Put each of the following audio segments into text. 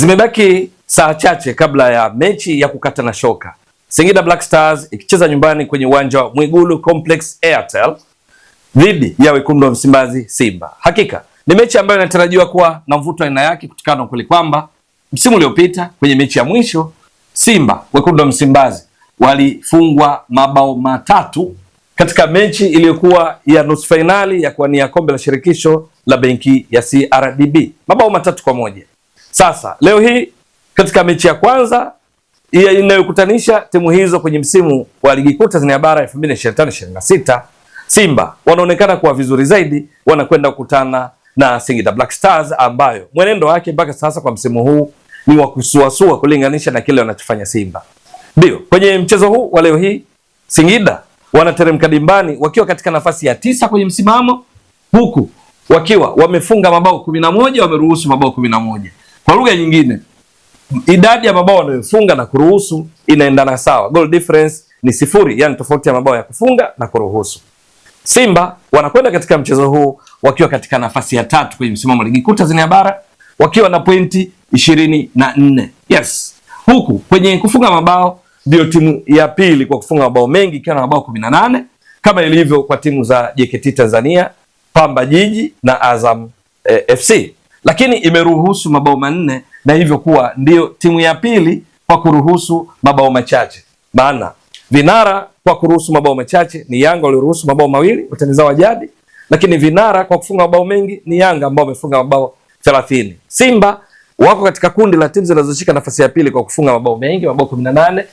Zimebaki saa chache kabla ya mechi ya kukata na shoka, Singida Black Stars ikicheza nyumbani kwenye uwanja wa Mwigulu Complex Airtel dhidi ya wekundu wa Msimbazi Simba. Hakika ni mechi ambayo inatarajiwa kuwa na mvuto aina yake kutokana na kweli kwamba msimu uliopita kwenye mechi ya mwisho Simba wekundu wa Msimbazi walifungwa mabao matatu katika mechi iliyokuwa ya nusu fainali ya kuwania kombe la shirikisho la benki ya CRDB, mabao 3-1. Sasa leo hii katika mechi ya kwanza inayokutanisha timu hizo kwenye msimu wa ligi kuu Tanzania bara 2025-26, Simba wanaonekana kuwa vizuri zaidi, wanakwenda kukutana na Singida Black Stars ambayo mwenendo wake mpaka sasa kwa msimu huu ni wa kusuasua kulinganisha na kile wanachofanya Simba. Ndio, kwenye mchezo huu wa leo hii Singida wanateremka dimbani wakiwa katika nafasi ya 9 kwenye msimamo, huku wakiwa wamefunga mabao 11, wameruhusu mabao 11. Kwa lugha nyingine, idadi ya mabao wanayofunga na kuruhusu inaendana sawa. Goal difference ni 0, yani tofauti ya mabao ya kufunga na kuruhusu. Simba wanakwenda katika mchezo huu wakiwa katika nafasi ya 3 kwenye msimamo wa ligi kuu Tanzania bara wakiwa na pointi 24. Yes. Huku kwenye kufunga mabao ndio timu ya pili kwa kufunga mabao mengi ikiwa na mabao 18 kama ilivyo kwa timu za JKT Tanzania, Pamba Jiji na Azam FC. Lakini imeruhusu mabao 4 na hivyo kuwa ndio timu ya pili kwa kuruhusu mabao machache. Maana vinara kwa kuruhusu mabao machache ni Yanga walioruhusu mabao 2, watengeneza wa jadi, lakini vinara kwa kufunga mabao mengi ni Yanga ambao wamefunga mabao 30. Simba wako katika kundi la timu zinazoshika nafasi ya pili kwa kufunga mabao mengi, mabao 18.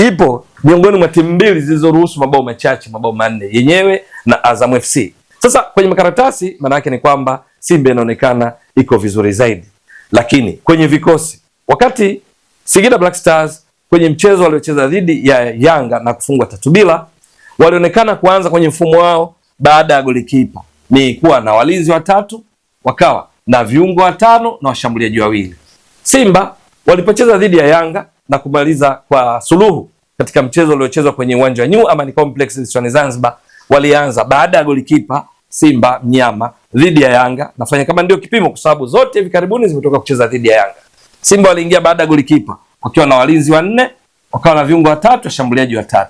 Ipo miongoni mwa timu mbili zilizoruhusu mabao machache, mabao 4, yenyewe na Azam FC. Sasa kwenye makaratasi maana yake ni kwamba Simba inaonekana iko vizuri zaidi. Lakini kwenye vikosi, wakati Singida Black Stars kwenye mchezo waliocheza dhidi ya Yanga na kufungwa 3-0, walionekana kuanza kwenye mfumo wao baada ya golikipa ni kuwa na walinzi watatu, wakawa na viungo 5 na washambuliaji 2. Simba walipocheza dhidi ya Yanga na kumaliza kwa suluhu katika mchezo uliochezwa kwenye uwanja wa New Amani Complex visiwani Zanzibar, walianza baada ya golikipa Simba mnyama dhidi ya Yanga. Nafanya kama ndio kipimo kwa sababu zote hivi karibuni zimetoka kucheza dhidi ya Yanga. Simba waliingia baada ya golikipa wakiwa na walinzi 4, wakawa na viungo 3, washambuliaji 3.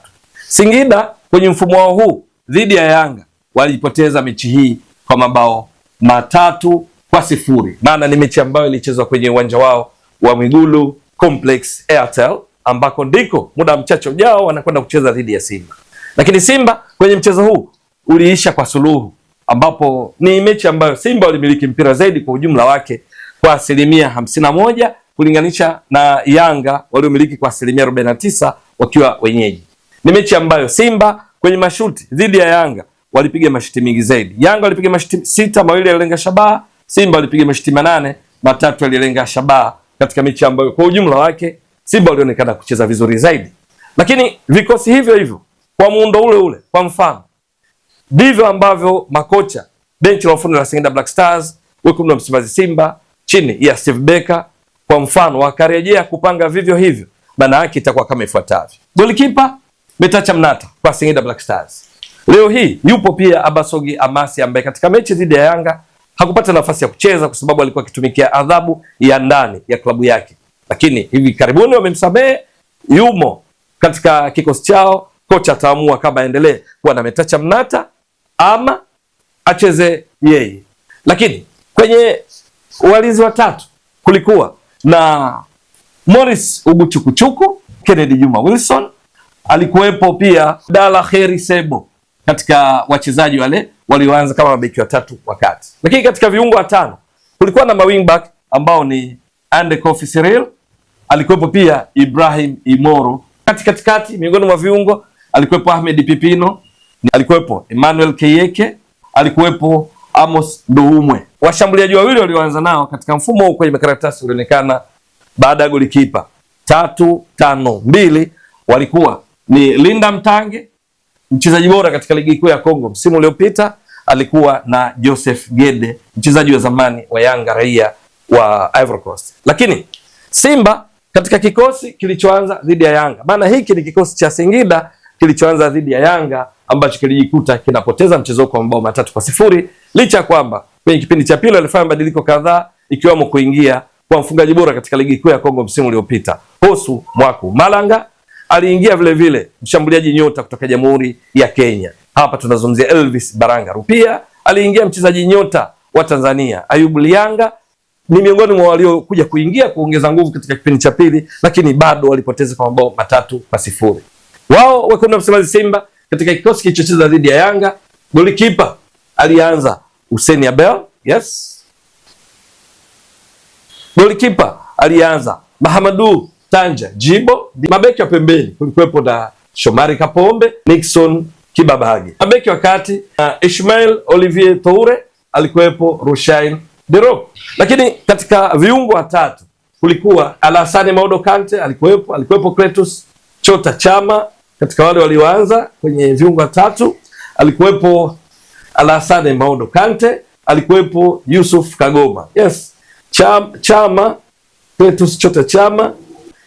Singida kwenye mfumo wao huu dhidi ya Yanga walipoteza mechi hii kwa mabao 3-0. Maana ni mechi ambayo ilichezwa kwenye uwanja wao wa Mwigulu Complex Airtel ambako ndiko muda mchache ujao wanakwenda kucheza dhidi ya Simba. Lakini Simba kwenye mchezo huu uliisha kwa suluhu, ambapo ni mechi ambayo Simba walimiliki mpira zaidi kwa ujumla wake kwa 51% kulinganisha na Yanga waliomiliki kwa 49% wakiwa wenyeji. Ni mechi ambayo Simba kwenye mashuti dhidi ya Yanga walipiga mashuti mingi zaidi. Yanga walipiga mashuti 6, 2 yalilenga shabaha. Simba walipiga mashuti 8, 3 yalilenga shabaha katika mechi ambayo kwa ujumla wake Simba walionekana kucheza vizuri zaidi. Lakini vikosi hivyo hivyo kwa muundo ule ule, kwa mfano, ndivyo ambavyo makocha benchi la ufundi la Singida Black Stars wekundu wa Msimbazi Simba chini ya Steve Becker kwa mfano wakarejea kupanga vivyo hivyo. Maana yake itakuwa kama ifuatavyo: golikipa Metacha Mnata kwa Singida Black Stars. Leo hii yupo pia Abasogi Amasi ambaye katika mechi dhidi ya Yanga hakupata nafasi ya kucheza kwa sababu alikuwa akitumikia adhabu ya ndani ya klabu yake, lakini hivi karibuni wamemsamehe, yumo katika kikosi chao. Kocha ataamua kama aendelee kuwa na Metacha Mnata ama acheze yeye. Lakini kwenye walinzi watatu kulikuwa na Morris Uguchukuchuku, Kennedy Juma Wilson, alikuwepo pia Dala Kheri Sebo katika wachezaji wale walioanza kama mabeki watatu wakati. Lakini katika viungo 5 kulikuwa na mawingback ambao ni Ande Kofi Cyril, alikuwepo pia Ibrahim Imoro katikati. Miongoni mwa viungo alikuwepo Ahmed Pipino, alikuwepo Emmanuel Keyeke, alikuwepo Amos Doumwe. Washambuliaji 2 walioanza nao katika mfumo huu kwenye makaratasi ulionekana baada ya golikipa 3-5-2 walikuwa ni Linda Mtange, mchezaji bora katika ligi kuu ya Kongo msimu uliopita, alikuwa na Joseph Gede, mchezaji wa zamani wa Yanga raia wa Ivory Coast. Lakini Simba katika kikosi kilichoanza dhidi ya Yanga, maana hiki ni kikosi cha Singida kilichoanza dhidi ya Yanga ambacho kilijikuta kinapoteza mchezo kwa mabao 3-0, licha kwamba kwenye kipindi cha pili walifanya mabadiliko kadhaa ikiwemo kuingia kwa mfungaji bora katika ligi kuu ya Kongo msimu uliopita. Hosu Mwaku Malanga aliingia vile vile mshambuliaji nyota kutoka Jamhuri ya Kenya. Hapa tunazungumzia Elvis Baranga Rupia. Aliingia mchezaji nyota wa Tanzania Ayubu Lianga, ni miongoni mwa waliokuja kuingia kuongeza nguvu katika kipindi cha pili, lakini bado walipoteza kwa mabao 3-0. Wao wekundu wa Msimbazi Simba katika kikosi kilichocheza dhidi ya Yanga, golikipa alianza Hussein Abel, yes. Golikipa alianza Mahamadu Tanja Jibo. Mabeki wa pembeni kulikuwepo na Shomari Kapombe, Nixon Kibabage. Mabeki wa kati Ismail Olivier Toure, alikuwepo Rushain Derok. Lakini katika viungo watatu kulikuwa Alassane Maodo Kante, alikuwepo Cletus Chota Chama. Katika wale walioanza kwenye viungo watatu alikuwepo Alassane Maodo Kante, alikuwepo Yusuf Kagoma, yes. Chama, Cletus Chota Chama,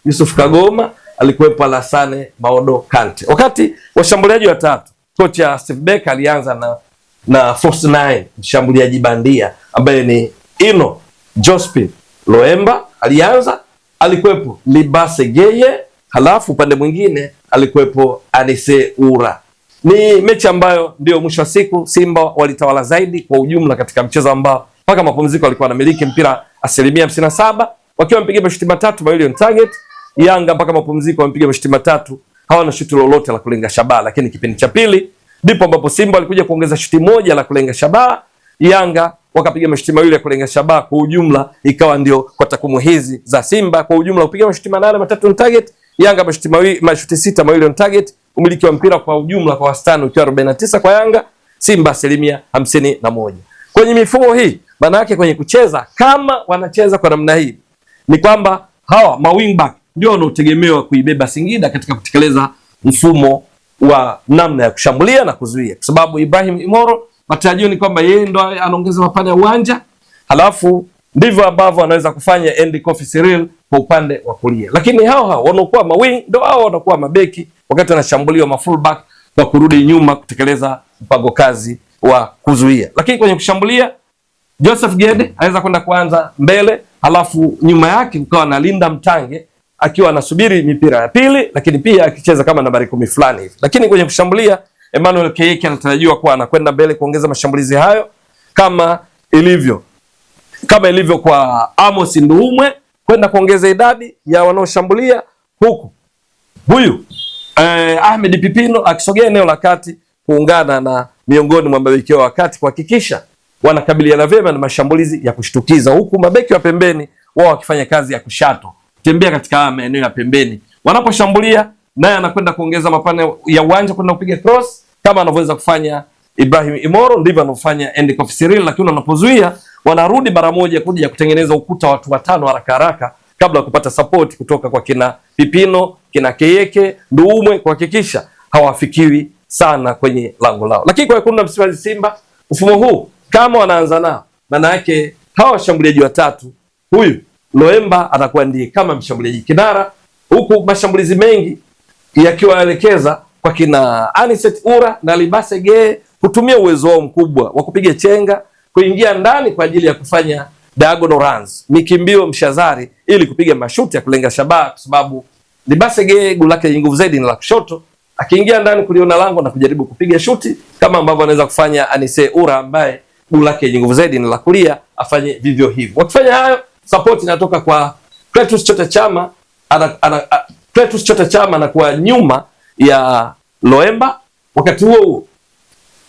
Yusuf Kagoma, alikuwepo Alassane Maodo Kante. Wakati washambuliaji watatu, kocha Steve Beck alianza na Force 9 mshambuliaji bandia ambaye ni Ino Jospin Loemba alianza, alikuwepo Libase Geye, halafu upande mwingine alikuwepo Anise Ura. Ni mechi ambayo ndio mwisho wa siku Simba walitawala zaidi kwa ujumla katika mchezo ambao mpaka mapumziko walikuwa wanamiliki mpira 57%, wakiwa wamepiga mashuti 3 mawili on target. Yanga mpaka mapumziko wamepiga mashuti 3, hawana shuti lolote la kulenga shabaha, lakini kipindi cha pili ndipo ambapo Simba walikuja kuongeza shuti moja la kulenga shabaha, Yanga wakapiga mashuti mawili ya kulenga shabaha. Kwa ujumla ikawa ndio kwa takwimu hizi za Simba, kwa ujumla kupiga mashuti 8 3 on target, Yanga mashuti 6 mawili on target, umiliki wa mpira kwa ujumla kwa wastani ukiwa 49 kwa Yanga, Simba 51%. Kwenye mifumo hii maana yake kwenye kucheza kama wanacheza kwa namna hii ni kwamba hawa mawingback ndio wanaotegemewa kuibeba Singida katika kutekeleza mfumo wa namna ya kushambulia na kuzuia, kwa sababu Ibrahim Imoro matarajio ni kwamba yeye ndo anaongeza mapana ya uwanja, halafu ndivyo ambavyo anaweza kufanya Andy Kofi Cyril kwa upande wa kulia, lakini hao wanaokuwa mawing ndio hao wanakuwa mabeki wakati wanashambuliwa mafullback kwa kurudi nyuma kutekeleza mpango kazi wa kuzuia. Lakini kwenye kushambulia Joseph Gede anaweza kwenda kuanza mbele, halafu nyuma yake ukawa na Linda Mtange akiwa anasubiri mipira ya pili, lakini pia akicheza kama nambari 10 fulani hivi. Lakini kwenye kushambulia Emmanuel Keyeke anatarajiwa kuwa anakwenda mbele kuongeza mashambulizi hayo kama ilivyo kwa Amos Nduumwe, kwenda kuongeza idadi ya wanaoshambulia, huku huyu Ahmed Pipino akisogea eneo la kati kuungana na miongoni mwa mabeki wa kati kuhakikisha wanakabiliana vyema na mashambulizi ya kushtukiza, huku mabeki wa pembeni wao wakifanya kazi ya kushato, tembea katika maeneo ya pembeni wanaposhambulia, naye anakwenda kuongeza mapana ya uwanja kwenda kupiga cross kama anavyoweza kufanya Ibrahim Imoro, ndivyo anavyofanya Andy Kofi Cyril. Lakini wanapozuia wanarudi mara moja kuja kutengeneza ukuta watu watano haraka kabla ya kupata support kutoka kwa kina Pipino, kina Keyeke, Nduumwe kuhakikisha hawafikiwi sana kwenye lango lao. Lakini kwa wekundu wa Msimbazi Simba, mfumo huu kama wanaanza nao, maana yake hawa washambuliaji watatu, huyu Loemba atakuwa ndiye kama mshambuliaji kinara, huku mashambulizi mengi yakiwaelekeza kwa kina Aniset Ura na Libase Geye kutumia uwezo wao mkubwa wa kupiga chenga, kuingia ndani kwa ajili ya kufanya diagonal runs, mikimbio mshazari, ili kupiga mashuti ya kulenga shabaha, kwa sababu Libase Geye goli lake lenye nguvu zaidi ni la kushoto, akiingia ndani kuliona lango na kujaribu kupiga shuti kama ambavyo anaweza kufanya Anise Ura ambaye goli lake lenye nguvu zaidi ni la kulia, afanye vivyo hivyo. Wakifanya hayo, support inatoka kwa Cletus Chota Chama. Cletus Chota Chama anakuwa nyuma ya Loemba. Wakati huo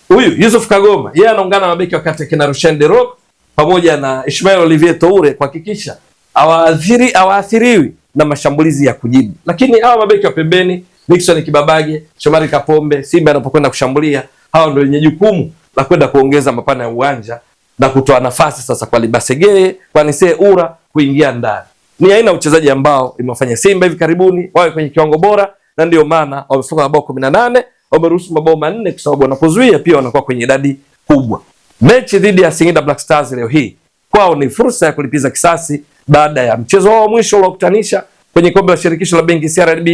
huyu Yusuf Kagoma yeye anaungana na mabeki wakati kina Rushain Derok pamoja na Ismail Olivier Toure kuhakikisha hawaathiriwi na mashambulizi ya kujibu. Lakini hawa mabeki wa pembeni, Nixon Kibabage, Shomari Kapombe, Simba anapokwenda kushambulia, hawa ndio wenye jukumu la kwenda kuongeza mapana ya uwanja na kutoa nafasi sasa kwa Libase Geye, kwa Nise Ura kuingia ndani. Ni aina ya uchezaji ambao imefanya Simba hivi karibuni wawe kwenye kiwango bora, na ndio maana wamefunga mabao 18, wameruhusu mabao 4 kwa sababu wanapozuia pia wanakuwa kwenye idadi kubwa. Mechi dhidi ya Singida Black Stars leo hii kwao ni fursa ya kulipiza kisasi baada ya mchezo wao wa mwisho wa kukutanisha kwenye kombe la shirikisho la benki CRDB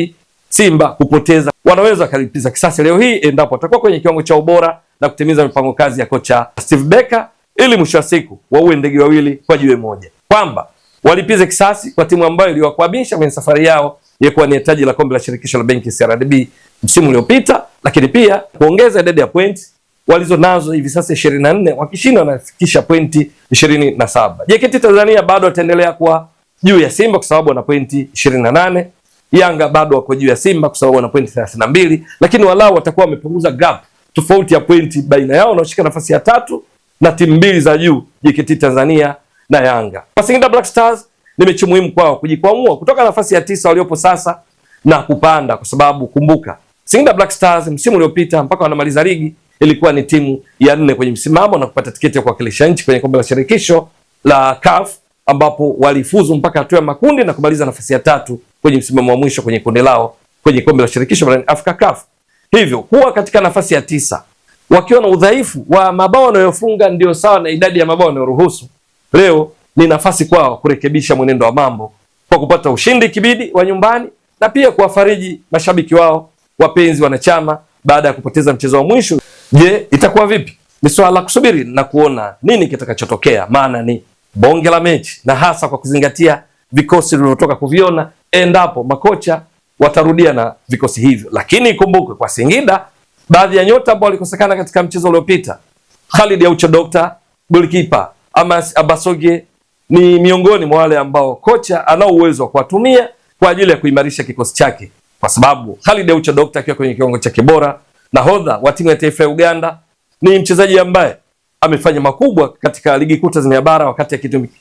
Simba kupoteza. Wanaweza kulipiza kisasi leo hii endapo watakuwa kwenye kiwango cha ubora na kutimiza mipango kazi ya kocha Steve Becker, ili mwisho wa siku waue ndege wawili kwa jiwe moja, kwamba walipize kisasi kwa timu ambayo iliwakwamisha kwenye safari yao ya kuwania taji la kombe la shirikisho la benki CRDB msimu uliopita, lakini pia kuongeza idadi ya points walizo nazo hivi sasa 24, wakishinda wanafikisha pointi 27. JKT Tanzania bado wataendelea kuwa juu ya Simba kwa sababu wana pointi 28. Yanga bado wako juu ya Simba kwa sababu wana pointi 32, lakini walau watakuwa wamepunguza gap, tofauti ya pointi baina yao wanaoshika nafasi ya 3 na timu mbili za juu, JKT Tanzania na Yanga. Kwa Singida Black Stars ni mechi muhimu kwao kujikwamua kutoka nafasi ya 9 waliopo sasa na kupanda, kwa sababu kumbuka Singida Black Stars msimu uliopita mpaka wanamaliza ligi ilikuwa ni timu ya 4 kwenye msimamo na kupata tiketi ya kuwakilisha nchi kwenye kombe la shirikisho la CAF, ambapo walifuzu mpaka hatua ya makundi na kumaliza nafasi ya 3 kwenye msimamo wa mwisho kwenye kundi lao kwenye kombe la shirikisho barani Afrika CAF. Hivyo kuwa katika nafasi ya 9 wakiwa na udhaifu wa mabao wanayofunga ndio sawa na idadi ya mabao wanayoruhusu, leo ni nafasi kwao kurekebisha mwenendo wa mambo kwa kupata ushindi kibidi wa nyumbani na pia kuwafariji mashabiki wao, wapenzi, wanachama baada ya kupoteza mchezo wa mwisho. Je, itakuwa vipi? Ni swala la kusubiri na kuona nini kitakachotokea, maana ni bonge la mechi, na hasa kwa kuzingatia vikosi vilivyotoka kuviona, endapo makocha watarudia na vikosi hivyo. Lakini ikumbukwe kwa Singida, baadhi ya nyota ambao walikosekana katika mchezo uliopita, Khalid Aucho Dokta, goalkeeper Amas Abasoge, ni miongoni mwa wale ambao kocha anao uwezo wa kuwatumia kwa ajili ya kuimarisha kikosi chake, kwa sababu Khalid Aucho Dokta akiwa kwenye kiwango chake bora, nahodha wa timu ya taifa ya Uganda, ni mchezaji ambaye amefanya makubwa katika ligi kuu Tanzania bara wakati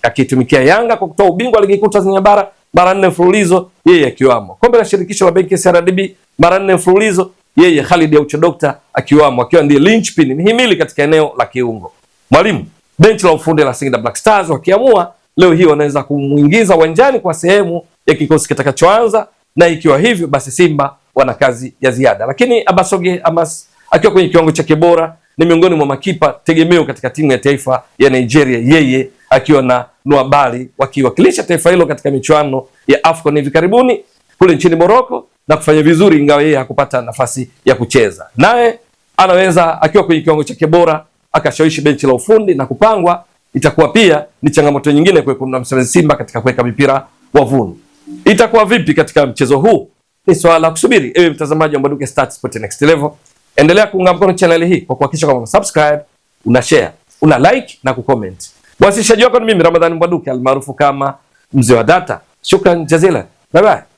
akitumikia Yanga kwa kutoa ubingwa wa ligi kuu Tanzania bara mara 4 mfululizo, yeye akiwamo kombe la shirikisho la benki CRDB mara 4 mfululizo, yeye Khalid Aucho Dokta akiwamo, akiwa ndiye linchpin, mhimili katika eneo la kiungo. Mwalimu benchi la ufundi la Singida Black Stars wakiamua leo hii wanaweza kumuingiza uwanjani kwa sehemu ya kikosi kitakachoanza, na ikiwa hivyo basi Simba wana kazi ya ziada. Lakini Abasoge Amas akiwa kwenye kiwango chake bora ni miongoni mwa makipa tegemeo katika timu ya taifa ya Nigeria, yeye akiwa na Nwabali wakiwakilisha taifa hilo katika michuano ya AFCON hivi karibuni kule nchini Morocco na kufanya vizuri, ingawa yeye hakupata nafasi ya kucheza. Naye anaweza akiwa kwenye kiwango chake bora akashawishi benchi la ufundi na kupangwa. Itakuwa pia ni changamoto nyingine kwa wekundu wa Msimbazi Simba katika kuweka mipira wavuni. Itakuwa vipi katika mchezo huu? Ni swala la kusubiri. Ewe mtazamaji wa Mbwaduke Stats Sport Next Level, endelea kuunga mkono channel hii kwa kuhakikisha kwamba una subscribe, una share, una like na kucomment. Wasilishaji wako ni mimi Ramadhani Mbwaduke almaarufu kama Mzee wa Data. Shukran jazila. Bye bye.